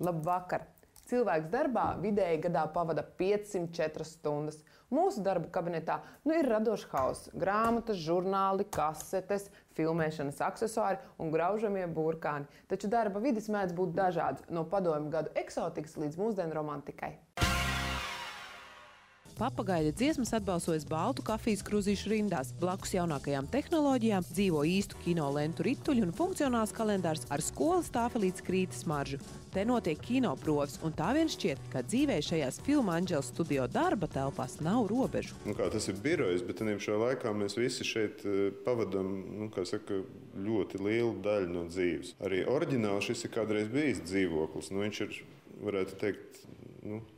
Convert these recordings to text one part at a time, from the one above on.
Labvakar! Cilvēks darbā vidēji gadā pavada 504 stundas. Mūsu darba kabinetā ir radošs hauss, grāmatas, žurnāli, kasetes, filmēšanas aksesuāri un graužamie burkāni. Taču darba vides mēdz būt dažādas, no padomju gadu eksotikas līdz mūsdienu romantikai. Papagaļa dziesmas atbalsojas baltu kafijas krūzīšu rindās. Blakus jaunākajām tehnoloģijām dzīvo īstu kino lentu rituļu un funkcionāls kalendārs ar skolas tāfelītes krītas maržu. Te notiek kinoproves, un tā vien šķiet, ka dzīvē šajās Filma Anģeles studio darba telpās nav robežu. Tas ir birojs, bet šajā laikā mēs visi šeit pavadām ļoti lielu daļu no dzīves. Arī oriģināli šis ir kādreiz bijis dzīvoklis. Viņš ir, varētu teikt,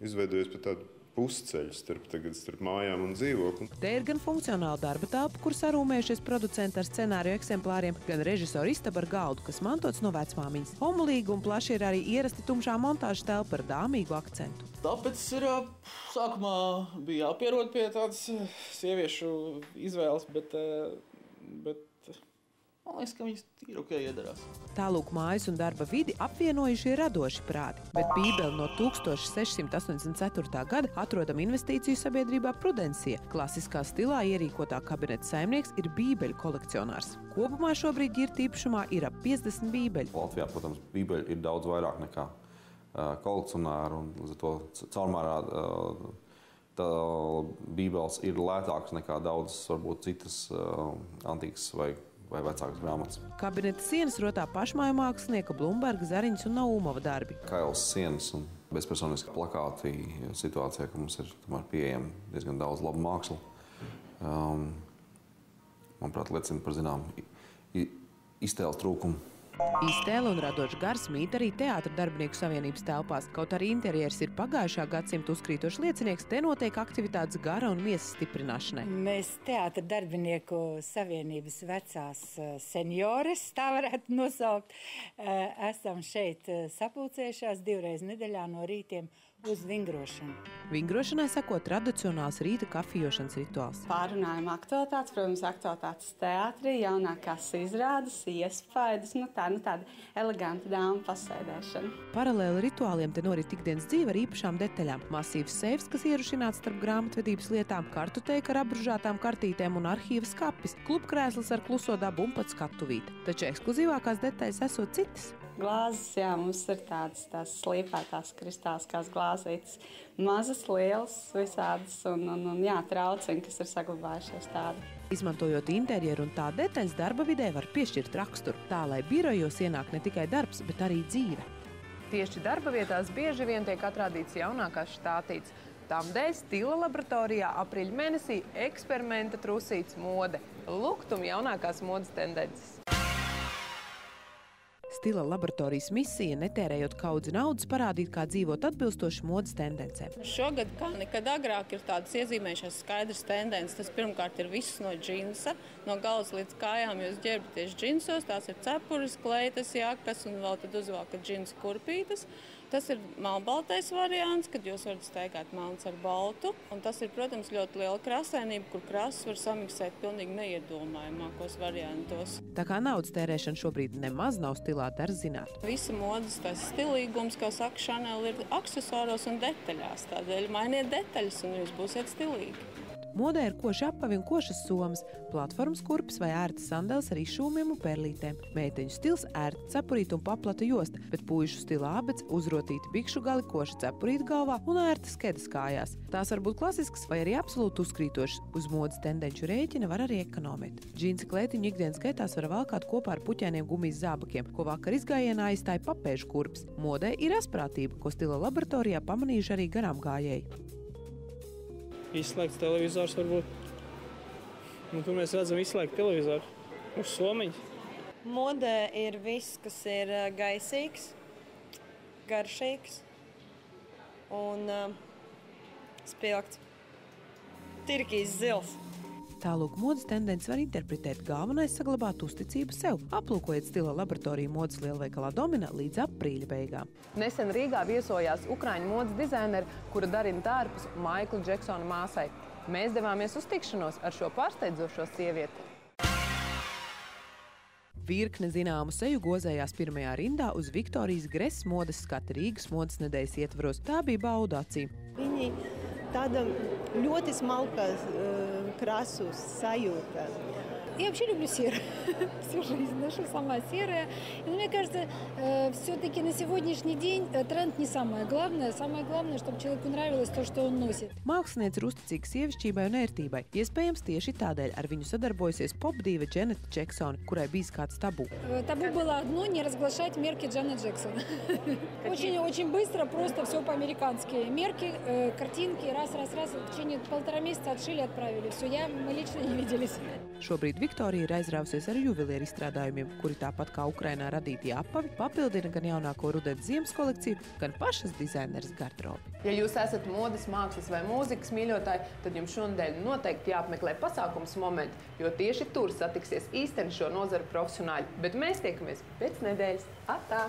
izveidojies par tādu pusceļu starp mājām un dzīvokli. Te ir gan funkcionāla darba telpa, kur sarūmējušies producenti ar scenāriju eksemplāriem, gan režisora istaba ar galdu, kas mantots no vecmāmiņas. Homolīgi un plaši ir arī ierasti tumšā montāžas telpa ar dāmīgu akcentu. Tāpēc sākumā bija jāpierod pie tādas sieviešu izvēles, bet man liekas, ka viņas ir ok iedarās. Tālūk mājas un darba vidi apvienojuši radoši prāti, bet Bībele no 1684. gada atrodama investīciju sabiedrībā Prudencija. Klasiskā stilā ierīkotā kabineta saimnieks ir bībeļu kolekcionārs. Kopumā šobrīd ģirta īpašumā ir ap 50 bībeļu. Latvijā, protams, bībeļu ir daudz vairāk nekā kolekcionāru, un līdz ar to caurmērā bībeles ir lētākas nekā daudzas, varbūt citas antīkas vai vecākas grāmatas. Kabineta sienas rotā pašmāju mākslinieka Blumberga, Zariņas un Naumova darbi. Kailas sienas un bezpersoniski plakāti situācijā, ka mums ir pieejami diezgan daudz labu mākslu. Manuprāt, liecina par iztēles trūkumu. Iztēle un radošs gars mīt arī Teātra darbinieku savienības telpās. Kaut arī interjers ir pagājušā gadsimta uzkrītošs liecinieks, te notiek aktivitātes gara un miesas stiprināšanai. Mēs Teātra darbinieku savienības vecās seniores, tā varētu nosaukt, esam šeit sapulcējušās 2 reizes nedēļā no rītiem uz vingrošanu. Vingrošanai sako tradicionāls rīta kafijjošanas rituāls. Pārunājam aktualitātes, protams, aktualitātes teātrī, jaunākās izrādes, iespaidas, tāda eleganta dāma pasēdēšana. Paralēli rituāliem te norit ikdienas dzīve ar īpašām detaļām. Masīvs seifs, kas ierušināts starp grāmatvedības lietām, kartuteika ar apbružātām kartītēm un arhīva skapis, klubkrēsls ar kluso dabu un pat skatuvīti. Taču ekskluzīvākās detaļas esot citas. Glāzes, jā, mums ir tādas slīpētās kristāliskās glāzītes. Mazas, lielas, visādas un trauciņi, kas ir saglabājušies tādi. Izmantojot interjeru un tā detaļas, darba vidē var piešķirt raksturu, tā lai birojos ienāk ne tikai darbs, bet arī dzīve. Tieši darba vietās bieži vien tiek atrādīts jaunākās štātītes. Tādēļ Stila laboratorijā aprīļa mēnesī eksperimenta trusīts mode. Luktum jaunākās modes tendences. Stila laboratorijas misija, netērējot kaudzi naudas, parādīt, kā dzīvot atbilstoši modes tendencēm. Šogad, kā nekad agrāk, ir tādas iezīmējušās skaidras tendences. Tas pirmkārt ir viss no džinsa, no galvas līdz kājām jūs ģērbaties džinsos. Tās ir cepures, kleitas, jakas un vēl tad uzvalkat džinsa kurpītes. Tas ir melnbaltais variants, kad jūs varat staigāt melns ar baltu. Un tas ir, protams, ļoti liela krāsainība, kur krāsas var samiksēt pilnīgi neiedomājamākos variantos. Tā kā naudas tērēšana šobrīd nemaz nav stilā, dar zināt. Visa modes, tas stilīgums, kā saka Chanel, ir aksesuāros un detaļās. Tādēļ mainiet detaļas un jūs būsiet stilīgi. Modē ir koši apavi un košas somas, platformas kurpes vai ērtas sandeles ar izšūmiem un perlītēm. Meiteņu stils ērta cepurīta un paplata josta, bet puišu stila abets, uzrotīti bikšu gali, koša cepurīta galvā un ērta skedas kājās. Tās var būt klasiskas vai arī absolūti uzkrītošas. Uz modes tendenču rēķina var arī ekonomēt. Džinsa kleitiņu ikdienas gaitās var valkāt kopā ar puķēniem gumijas zābakiem, ko vakar izgājienā aizstāja papēžu kurpes. Modē ir asprātība, ko Stila laboratorijā pamanījuši arī garām gājēji. Izslēgts televizors varbūt. Tur mēs redzam izslēgt televizoru uz somiņas. Modē ir viss, kas ir gaisīgs, garšīgs un spilgts. Tirkīs zils. Tālūk modes tendences var interpretēt. Galvenais saglabāt uzticību sev. Aplūkojiet Stila laboratoriju modes lielveikalā Domina līdz aprīļa beigām. Nesen Rīgā viesojās ukraiņu modes dizaineri, kura darina tērpus Maikla Džeksona māsai. Mēs devāmies uz tikšanos ar šo pārsteidzošo sievieti. Virkne zināmu seju gozējās pirmajā rindā uz Viktorijas Gress modes skati Rīgas modes nedēļas ietvaros. Tā bija bauda acīm. Viņi tāda ļoti smalka krasu sajūta. Я вообще люблю серое. Всю жизнь ношу самое серое. Но мне кажется, все-таки на сегодняшний день тренд не самое главное. Самое главное, чтобы человеку нравилось то, что он носит. Māksliniece ir uzticīga sievišķībai un ērtībai. Iespējams, tieši tādēļ ar viņu sadarbojasies popdīva Janeta Jacksona, kurai bijis kāds tabū. Табу было одно – не разглашать мерки Джанет Джексона. Очень быстро, просто все по-американски. Мерки, картинки, раз. В течение 1,5 месяца отшили, отправили. Все, мы лично не виделись. Šobrīd Viktorija ir aizrāvusies ar juvelieru izstrādājumiem, kuri tāpat kā Ukrainā radītie apavi papildina gan jaunāko rudens ziemas kolekciju, gan pašas dizaineres garderobi. Ja jūs esat modes, mākslas vai mūzikas mīļotāji, tad jums šonadēļ noteikti jāapmeklē pasākums Momenti, jo tieši tur satiksies īsteni šo nozaru profesionāļi. Bet mēs tiekamies pēc nedēļas. Atā!